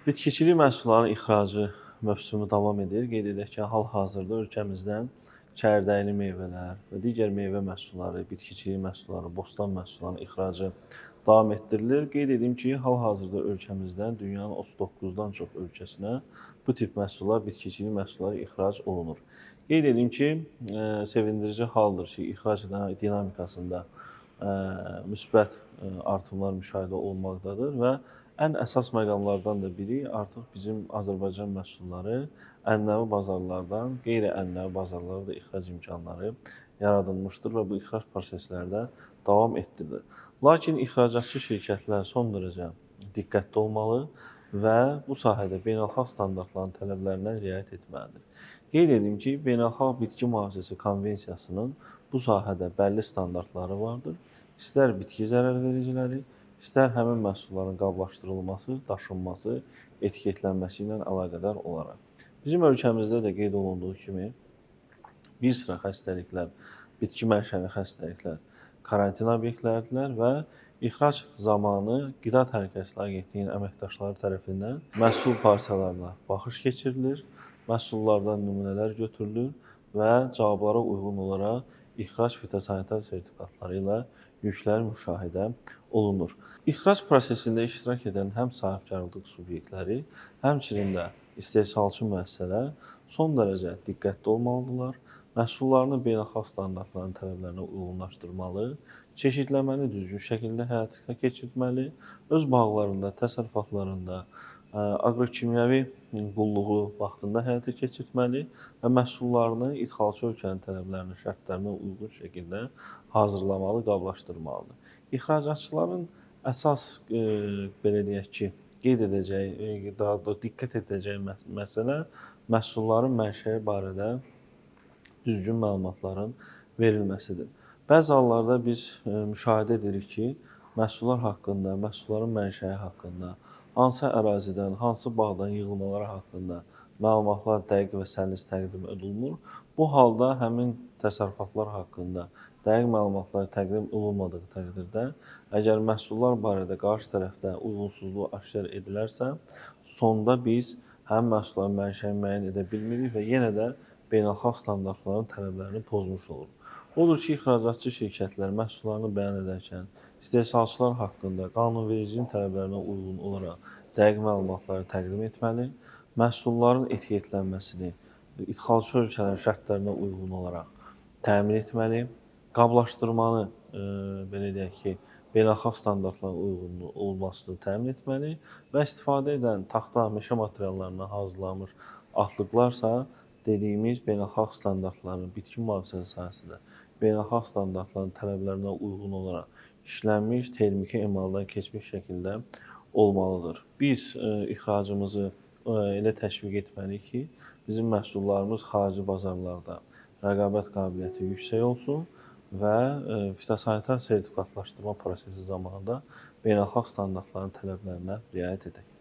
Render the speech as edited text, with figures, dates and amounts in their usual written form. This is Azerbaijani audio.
Bitkiçilik məhsullarının ixracı mövsümü davam edir. Qeyd edək ki, hal-hazırda ölkəmizdən çərdəyli meyvələr və digər meyvə məhsulları, bitkiçilik məhsulları, bostan məhsullarının ixracı davam etdirilir. Qeyd edim ki, hal-hazırda ölkəmizdən dünyanın 39-dan çox ölkəsinə bu tip məhsullar, bitkiçilik məhsulları ixrac olunur. Qeyd edim ki, sevindirici haldır ki, ixrac dinamikasında müsbət artımlar müşahidə olunmaqdadır və ən əsas məqamlardan da biri artıq bizim Azərbaycan məhsulları ənənəvi bazarlardan qeyri-ənənəvi bazarlara da ixrac imkanları yaradılmışdır və bu ixrac prosesləri də davam etdirilir. Lakin ixracatçı şirkətlər son dərəcə diqqətli olmalı və bu sahədə beynəlxalq standartların tələblərinə riayət etməlidir. Qeyd edim ki, Beynəlxalq Bitki Mühafizəsi Konvensiyasının bu sahədə bəlli standartları vardır. İstər bitki zərərvericiləri, istər həmin məhsulların qablaşdırılması, daşınması, etiketlənməsi ilə əlaqədar olaraq. Bizim ölkəmizdə də qeyd olunduğu kimi bir sıra xəstəliklər, bitki mənşəli xəstəliklər karantin obyektləridirlər və ixrac zamanı Qida Təhlükəsizliyi Agentliyinin əməkdaşları tərəfindən məhsul parçalarına baxış keçirilir, məhsullardan nümunələr götürülür və cavablara uyğun olaraq ixrac fitosanitar sertifikatları ilə yüklər müşahidə olunur. İxrac prosesində iştirak edən həm sahibkarlıq subyektləri, həmçinin də istehsalçı müəssisələr son dərəcə diqqətli olmalıdırlar. Məhsullarını beynəlxalq standartların tələblərinə uyğunlaşdırmalı, çeşidləməni düzgün şəkildə həyata keçirməli, öz bağlarında, təsərrüfatlarında aqrokimyəvi qulluğu vaxtında həyata keçirməli və məhsullarını idxalçı ölkənin tələblərinə, şərtlərinə uyğun şəkildə hazırlamalı, qablaşdırmalıdır. İxracatçıların əsas belə deyək ki, qeyd edəcəyi, daha da diqqət edəcəyi məsələ məhsulların mənşəyi barədə düzgün məlumatların verilməsidir. Bəzi hallarda biz müşahidə edirik ki, məhsullar haqqında, məhsulların mənşəyi haqqında, hansı ərazidən, hansı bağdan yığılmaları haqqında məlumatlar dəqiq və səlis təqdim edilmir. Bu halda həmin təsərrüfatlar haqqında dəqiq məlumatlar təqdim olunmadığı təqdirdə, əgər məhsullar barədə qarşı tərəfdə uyğunsuzluq aşkar edilərsə, sonda biz həmin məhsulların mənşəyini müəyyən edə bilmirik və yenə də beynəlxalq standartların tələblərini pozmuş olur. Odur ki, ixracatçı şirkətlər məhsullarını bəyan edərkən istehsalçılar haqqında qanunvericiliyin tələblərinə uyğun olaraq dəqiq məlumatları təqdim etməli, məhsulların etiketlənməsini idxalçı ölkələrin şərtlərinə uyğun olaraq təmin etməli, qablaşdırmanı belə deyək ki, beynəlxalq standartlara uyğun olmasını təmin etməli və istifadə edən taxta, meşə materiallarından hazırlanmış atlıqlarsa dediyimiz beynəlxalq standartların, bitki mühafizəsi sahəsində beynəlxalq standartların tələblərinə uyğun olaraq işlənmiş, termiki emaldan keçmiş şəkildə olmalıdır. Biz ixracımızı elə təşviq etməliyik ki, bizim məhsullarımız xarici bazarlarda rəqabət qabiliyyəti yüksək olsun və fitosanitar sertifikatlaşdırma prosesi zamanında beynəlxalq standartların tələblərinə riayət edək.